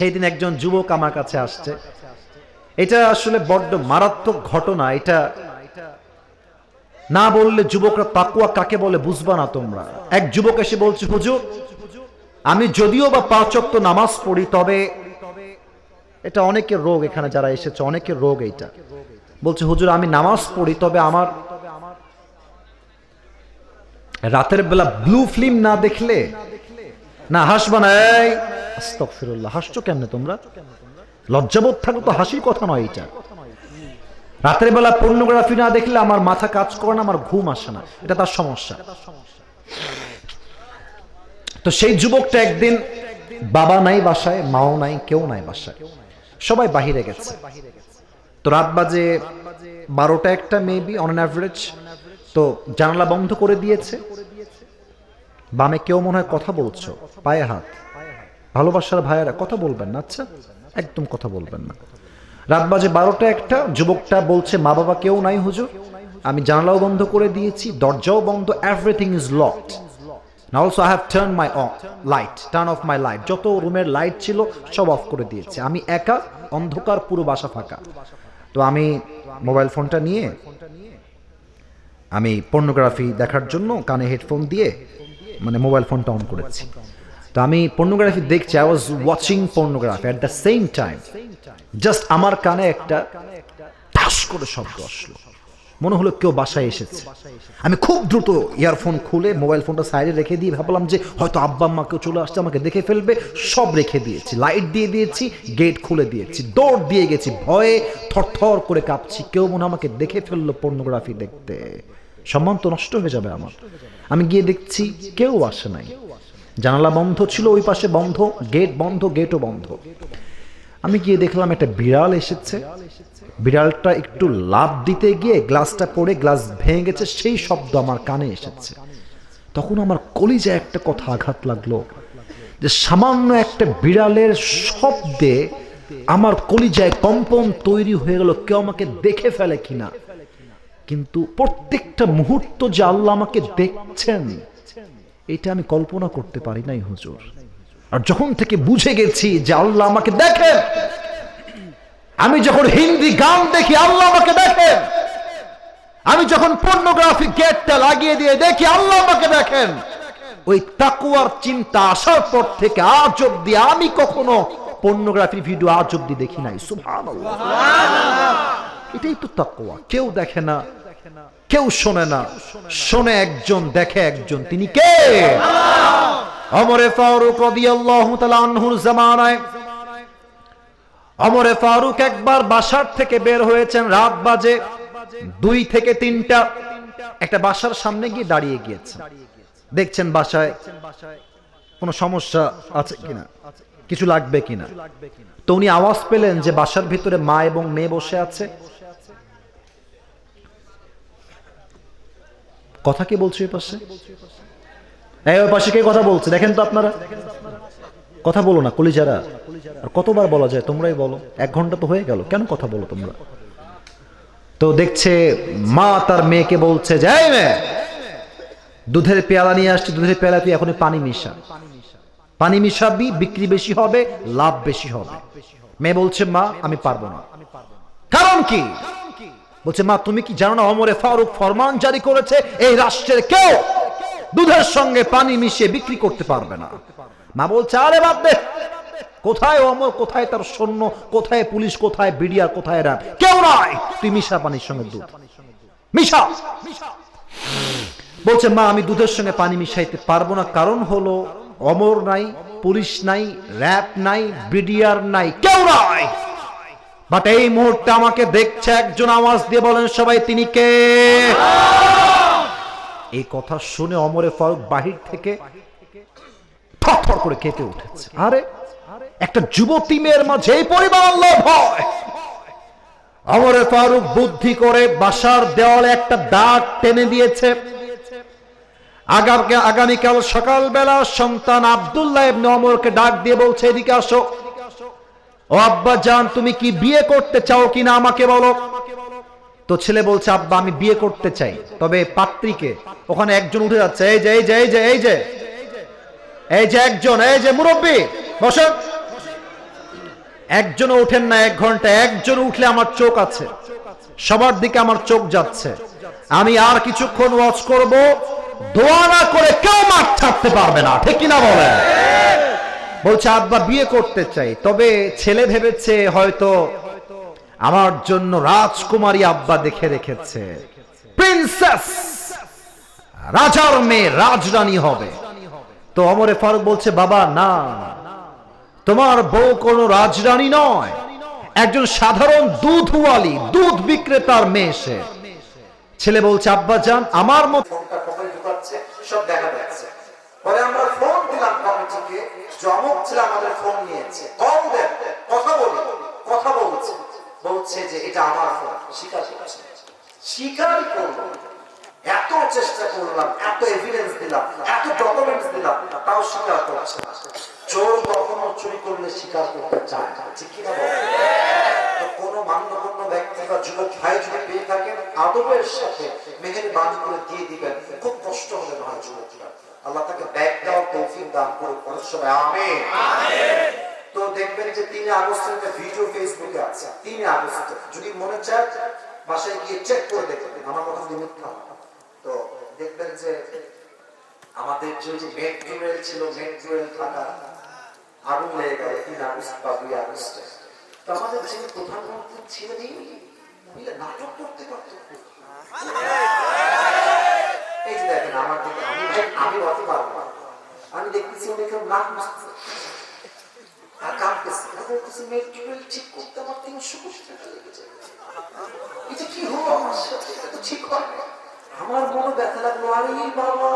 সেই দিন একজন যুবক আমার কাছে আসছে। এটা আসলে বড্ড মারাত্মক ঘটনা। এটা না বললে যুবকরা তাকওয়া কাকে বলে বুঝবা না তোমরা। এক যুবক এসে বলছে, হুজুর আমি যদিও বা 5 ওয়াক্ত নামাজ পড়ি, তবে এটা অনেকের রোগ, এখানে যারা এসেছে অনেকের রোগ এইটা। বলছে হুজুর আমি নামাজ পড়ি, তবে আমার রাতের বেলা ব্লু ফিল্ম না দেখলে না হাসবা না। এই আস্তাগফিরুল্লাহ, হাসছো কেমনে তোমরা? লজ্জাবোধ থাকলে তো হাসির কথা নয় এটা। রাতের বেলা পর্নোগ্রাফি না দেখলে আমার মাথা কাজ করে না, আমার ঘুম আসে না, এটা তার সমস্যা। তো সেই যুবকটা একদিন, বাবা নাই বাসায়, মাও নাই, কেউ নাই বাসায়, সবাই বাহিরে গেছে। তো রাত বাজে 12টা-1টা মেবি অন অ্যান অ্যাভারেজ। তো জানালা বন্ধ করে দিয়েছে। বামে কেউ মনে হয় কথা বলছো, পায়ে হাত। ভালোবাসার ভাইয়েরা কথা বলবেন না, আচ্ছা একদম কথা বলবেন না। রাত বাজে 12টা-1টা, যুবকটা বলছে মা বাবা কেউ নাই হুজুর, আমি জানালাও বন্ধ করে দিয়েছি, দরজাও বন্ধ, everything is locked. Now also I have turned my turn off my light. যত রুমের লাইট ছিল সব অফ করে দিয়েছে, আমি একা, অন্ধকার, পুরো বাসা ফাঁকা। তো আমি মোবাইল ফোনটা নিয়ে আমি পর্নোগ্রাফি দেখার জন্য কানে হেডফোন দিয়ে মানে মোবাইল ফোনটা অন করেছি। তো আমি পর্নোগ্রাফি দেখছি, I was watching pornography at the same time. Just আমার কানে একটা ঠাস করে শব্দ আসলো, মনে হলো কেউ বাসায় এসেছে। আমি খুব দ্রুত ইয়ারফোন খুলে মোবাইল ফোনটা সাইডে রেখে দিয়ে ভাবলাম যে হয়তো আব্বা আম্মা কেউ চলে আসছে, আমাকে দেখে ফেলবে। সব রেখে দিয়েছি, লাইট দিয়ে দিয়েছি, গেট খুলে দিয়েছি, দৌড় দিয়ে গেছি, ভয়ে থরথর করে কাঁপছি, কেউ মনে আমাকে দেখে ফেললো পর্নোগ্রাফি দেখতে, সম্মান তো নষ্ট হয়ে যাবে আমার। আমি গিয়ে দেখছি কেউ আসে নাই, জানালা বন্ধ ছিল, ওই পাশে বন্ধ, গেট বন্ধ, গেটও বন্ধ। আমি গিয়ে দেখলাম একটা বিড়াল এসেছে। বিড়ালটা একটু লাফ দিতে গিয়ে গ্লাসটা পড়ে গ্লাস ভেঙে গেছে, সেই শব্দ আমার কানে এসেছে। তখন আমার কলিজায় একটা কথা আঘাত লাগলো যে সামান্য একটা বিড়ালের শব্দে আমার কলিজায় কম্পন তৈরি হয়ে গেল, কেউ আমাকে দেখে ফেলে কিনা। কিন্তু প্রত্যেকটা মুহূর্ত যে আল্লাহ আমাকে দেখছেন, এটা আমি কল্পনা করতে পারি নাই হুজুর। আর যখন থেকে বুঝে গেছি যে আল্লাহ আমাকে দেখেন, আমি যখন হিন্দি গান দেখি আল্লাহ আমাকে দেখেন, আমি যখন পর্নোগ্রাফি গেটটা লাগিয়ে দিয়ে দেখি আল্লাহ আমাকে দেখেন, ওই তাকওয়ার চিন্তা আসার পর থেকে আজ অব্দি আমি কখনো পর্নোগ্রাফি ভিডিও আজ অব্দি দেখি নাই। সুবহানাল্লাহ, এটাই তো তাকওয়া। কেউ দেখে না, কেউ শোনে না, শোনে একজন, দেখে একজন, তিনি কে? ওমর ফারুক রাদিয়াল্লাহু তাআলা আনহুর জামানায় ওমর ফারুক একবার বাসার থেকে বের হয়েছেন, রাত বাজে 2 থেকে 3টা, একটা বাসার সামনে গিয়ে দাঁড়িয়ে গিয়েছেন। দেখছেন বাসায় কোনো সমস্যা আছে কিনা, কিছু লাগবে কিনা। তো উনি আওয়াজ পেলেন যে বাসার ভিতরে মা এবং মেয়ে বসে আছে। কথা কে বলছে ওই পাশে? ওই পাশে কে কথা বলছে দেখেন তো আপনারা। কথা বলো না কলিজারা, আর কতবার বলা যায়, তোমরাই বলো। 1 ঘন্টা তো হয়ে গেল, কেন কথা বলো তোমরা? তো দেখছে মা তার মেয়েকে বলছে যে এই মেয়ে, দুধের পেয়ালা নিয়ে আসছি, দুধের পেয়ালা তুই এখনই পানি মিশা, পানি মিশাবি, বিক্রি বেশি হবে, লাভ বেশি হবে। মেয়ে বলছে মা আমি পারবো না। কারণ কি? বলছে মা তুমি কি জানো না ওমর ফারুক ফরমান জারি করেছে এই রাষ্ট্রের কেউ দুধের সঙ্গে পানি মিশিয়ে বিক্রি করতে পারবে না। মা বলছে আরে বাদ দে, কোথায় ওমর, কোথায় তার সৈন্য, কোথায় পুলিশ, কোথায় বিডিআর, কোথায় র্যাব, কেউ নাই, তুই মিশা পানির সঙ্গে দুধ মিশা। বলছে মা আমি দুধের সঙ্গে পানি মিশাইতে পারবো না, কারণ হলো ওমর নাই, পুলিশ নাই, র্যাব নাই, বিডিআর নাই, কেউ নাই। বাট এই মুহূর্তে আমাকে দেখছে একজন, আওয়াজ দিয়ে বলেন সবাই তিনি কে? এই কথা শুনে ওমর ফারুক বাহির থেকে থরথর করে কেঁপে উঠেছে। আরে একটা যুবতী মেয়ের মাঝে এই পরিমাণ আল্লাহ ভয়! ওমর ফারুক বুদ্ধি করে বাসার দেওয়ালে একটা দাগ টেনে দিয়েছে। আগামীকাল সকালবেলা সন্তান আব্দুল্লাহ ইবনে ওমরকে ডাক দিয়ে বলছে এদিকে আসো। ও আব্বা জান তুমি কি বিয়ে করতে চাও কিনা আমাকে বলো। তো ছেলে বলছে আব্বা আমি বিয়ে করতে চাই, তবে পাত্রীকে। ওখানে একজন উঠে যাচ্ছে, এই যে এই যে এই যে এই যে এই যে একজন, এই যে মুরব্বী বসেন, একজনও উঠেন না 1 ঘন্টা, একজন উঠলে আমার চোখ আছে, সবার দিকে আমার চোখ যাচ্ছে। আমি আর কিছুক্ষণ ওয়াচ করব, দোয়া না করে কেউ মাঠ ছাড়তে পারবে না, ঠিক কিনা বলেন? বলছে আব্বা বিয়ে করতে চাই, তবে ছেলে ভেবেছে হয়তো আমার জন্য রাজকুমারী আব্বা দেখে রেখেছে, প্রিন্সেস, রাজার মেয়ে, রাজরানী হবে। তো ওমরে ফারুক বলছে বাবা না, তোমার বউ কোনো রাজরানী নয়, একজন সাধারণ দুধওয়ালি, দুধ বিক্রেতার মেয়ে সে। ছেলে বলছে আব্বা জান আমার মত ফোনটা পকেটে ঢুকাচ্ছে, সব দেখা যাচ্ছে। পরে আমরা ফোন দিলাম কমিটিকে, জমক ছিল আমাদের ফোন নিয়েছে, কল দেন, কথা বলি, কথা বলছে, বলছে যে এটা আমার ফোন, স্বীকার করছে, স্বীকারই করলো। এত চেষ্টা করলাম, এত এভিডেন্স দিলাম, এত ডকুমেন্টস দিলাম, তাও স্বীকার করছে না। চোর কখনো চুরি করলে স্বীকার করতে চায় না, ঠিক কিনা বলেন? তো কোন মান্যগণ্য ব্যক্তি বা যুবক ভাই যদি পেয়ে থাকেন, আদবের সাথে মেহেরবানি করে দিয়ে দিবেন, খুব কষ্ট হলে নয় যুবকরা, আল্লাহ তাকে ব্যাগ দেওয়ার তৌফিক দান করুন, অনেক সময় আমিন। তো দেখবেন যে 3 আগস্টের একটা ভিডিও ফেসবুকে আছে, 3 আগস্ট, যদি মনে চায় বাসায় গিয়ে চেক করে দেখবেন, আমার কথা যদি মিথ্যা হয়। তো দেখবেন যে আমাদের যে মেট্রো রেল ছিল, মেট্রো রেল থাকা আগুন লেগে গেল 3 আগস্ট বা 2 আগস্টে। তো আমাদের যিনি প্রধানমন্ত্রী ছিলেন, নাটক করতে পারত। এই যে দেখেন আমার দিকে, আমি অত পারবো না, আমি দেখতেছি উনি কেউ নাক মুছতেছে আর কাঁপতেছে, বলতেছি মেট্রো রেল ঠিক করতে আমার 300 কোটি টাকা লেগেছে, এটা কি হলো আমার সাথে, এটা তো ঠিক হয় না। আমার মনে ব্যথা লাগলো, আরে বাবা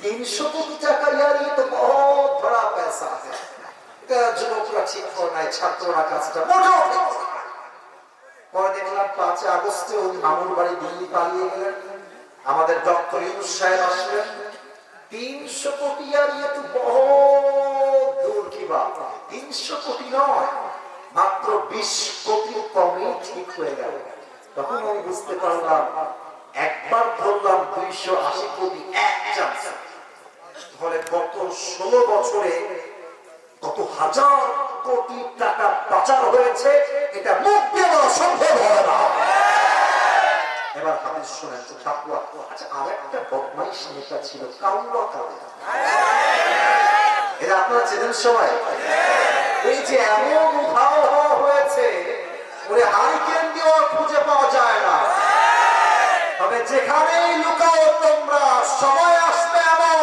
300 কোটি টাকা, यार ये तो बहुत बड़ा पैसा है। এটা যুবকরা ঠিক করে নাই, ছাত্ররা কাজটা মোটেও ঠিক করে নাই। পরে দেখলাম 5 আগস্টে ওই মামুর বাড়ি দিল্লি পালিয়ে গেলেন, আমাদের ডক্টর ইউনূস সাহেব আসলেন। 300 কোটি, यार ये तो बहुत दूर की बात, 300 কোটি নয়, মাত্র 20 কোটি কমই ঠিক হয়ে গেল। তখন আমি বুঝতে পারলাম, একবার ধরলাম 280 কোটি এক চান্স, তাহলে গত 16 বছরে কত হাজার কোটি টাকা পাচার হয়েছে, এটা মুখ দিয়ে বলা সম্ভব হবে না। এবার হাদিস শুনেন তো, তাকওয়া। আচ্ছা, আরেকটা বদমাইশ নেতা ছিল কাউয়া কাদের, এটা আপনারা চেনেন সবাই? এই যে এমন উধাও হয়েছে, ওরে হারিকেন দিয়েও খুঁজে পাওয়া যায় না। তবে যেখানেই লুকাও তোমরা, সময় আসবে এমন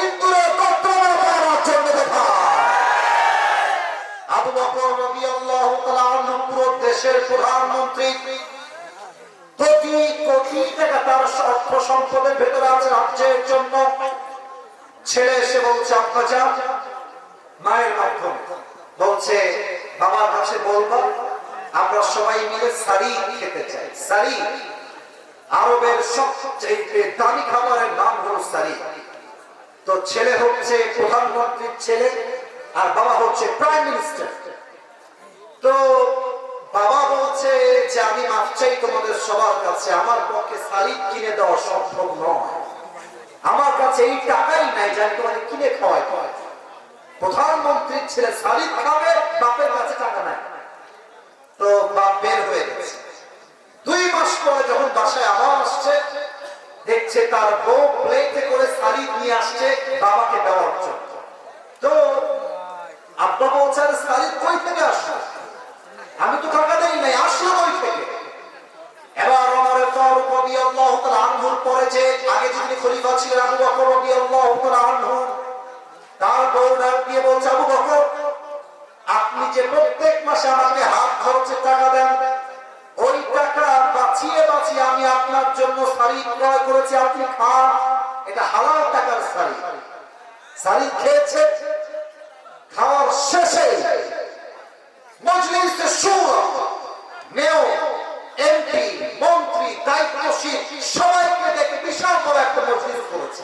ইন্দুরের কর্তব্য করার জন্য দেখা। আবু বকর রাদিয়াল্লাহু তাআলা আনহু পুরো দেশের প্রধানমন্ত্রী, কোটি কোটি টাকা তার অর্থ সম্পদের ভেতরে আছে রাজ্যের জন্য। ছেলে এসে বলছে আব্বা যান, মায়ের মাধ্যমে বলছে বাবার কাছে বলবো আমরা সবাই মিলে সারি খেতে চাই। সারি আরবের সবচেয়ে দামি খাবারের নাম হলো সারি। তো ছেলে হচ্ছে প্রধানমন্ত্রীর ছেলে আর বাবা হচ্ছে প্রাইম মিনিস্টার। তো বাবা বলছে যে আমি মাফ চাই তোমাদের সবার কাছে, আমার পক্ষে সারি কিনে দেওয়া সম্ভব নয়, আমার কাছে এই টাকাই নাই যে আমি তোমাকে কিনে খাওয়াই। প্রধানমন্ত্রীর ছেলে সারি খাবে, বাপের কাছে টাকা নাই। তো বাপ বের হয়ে গেছে। 2 মাস পরে যখন বাসায় আবার আসছে, দেখছে তার বউ প্লেটে করে সারি নিয়ে আসছে বাবাকে দেওয়ার জন্য। তো আব্বা বলছে আরে সারি কই থেকে আসলো, আমি তো টাকা দেই নাই, আসলো কই থেকে? এবার ওমর ফারুক রাদিয়াল্লাহু তাআলা আনহুর পরে যে আগে যিনি খলিফা ছিলেন আবু বকর রাদিয়াল্লাহু তাআলা আনহু, তার বউ ডাক দিয়ে বলছে আবু বকর, আপনি যে প্রত্যেক মাসে আমাকে হাত খরচের টাকা দেন, ওই টাকা বাঁচিয়ে বাঁচিয়ে আমি আপনার জন্য সারি ক্রয় করেছি, আপনি খান, এটা হালাল টাকার সারি। সারি খেয়েছে, খাওয়ার শেষে মজলিসে শুরা, মেয়র, এমপি, মন্ত্রী, দায়িত্বশীল সবাইকে ডেকে বিশাল বড় একটা মজলিস করেছে।